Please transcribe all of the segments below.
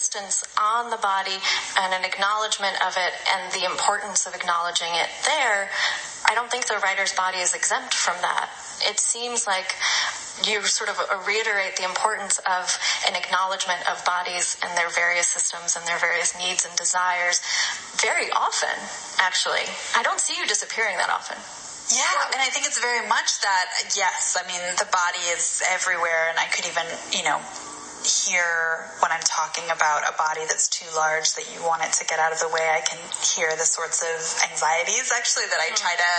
insistence on the body and an acknowledgement of it and the importance of acknowledging it there, I don't think the writer's body is exempt from that. It seems like you sort of reiterate the importance of an acknowledgement of bodies and their various systems and their various needs and desires very often, actually. I don't see you disappearing that often. Yeah, and I think it's very much that, yes, I mean, the body is everywhere, and I could even, hear when I'm talking about a body that's too large that you want it to get out of the way. I can hear the sorts of anxieties, actually, that I try to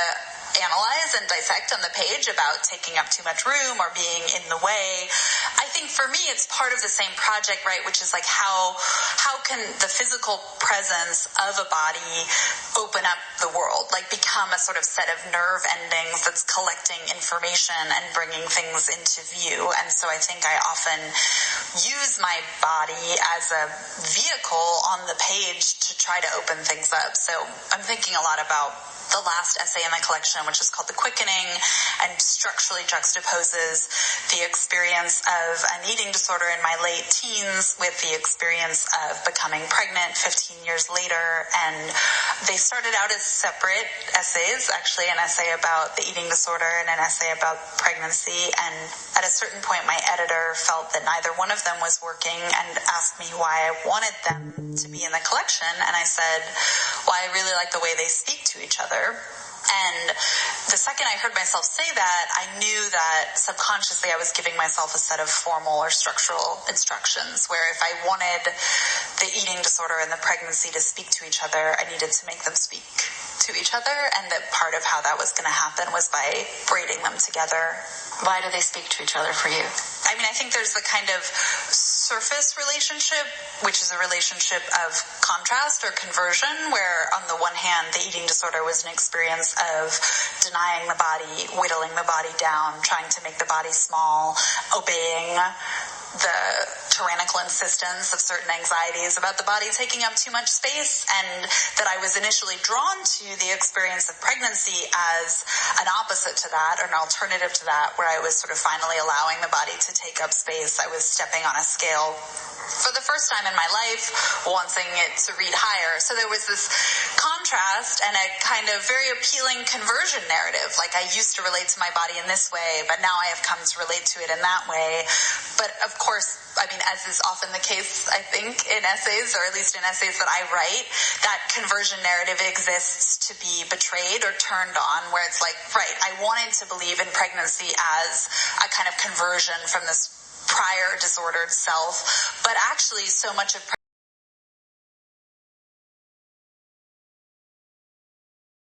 analyze and dissect on the page about taking up too much room or being in the way. I think for me, it's part of the same project, right, which is like how can the physical presence of a body open up the world, like become a sort of set of nerve endings that's collecting information and bringing things into view. And so I think I often use my body as a vehicle on the page to try to open things up. So I'm thinking a lot about the last essay in the collection, which is called The Quickening, and structurally juxtaposes the experience of an eating disorder in my late teens with the experience of becoming pregnant 15 years later. And they started out as separate essays, actually an essay about the eating disorder and an essay about pregnancy. And at a certain point, my editor felt that neither one of them was working and asked me why I wanted them to be in the collection. And I said, well, I really like the way they speak to each other. And the second I heard myself say that, I knew that subconsciously I was giving myself a set of formal or structural instructions, where if I wanted the eating disorder and the pregnancy to speak to each other, I needed to make them speak to each other, and that part of how that was going to happen was by braiding them together. Why do they speak to each other for you? I mean, I think there's the kind of surface relationship, which is a relationship of contrast or conversion, where on the one hand, the eating disorder was an experience of denying the body, whittling the body down, trying to make the body small, obeying the tyrannical insistence of certain anxieties about the body taking up too much space, and that I was initially drawn to the experience of pregnancy as an opposite to that, or an alternative to that, where I was sort of finally allowing the body to take up space. I was stepping on a scale for the first time in my life, wanting it to read higher. So there was this contrast and a kind of very appealing conversion narrative. Like, I used to relate to my body in this way, but now I have come to relate to it in that way. But of course, I mean, as is often the case, I think, in essays, or at least in essays that I write, that conversion narrative exists to be betrayed or turned on, where it's like, right, I wanted to believe in pregnancy as a kind of conversion from this prior disordered self, but actually so much of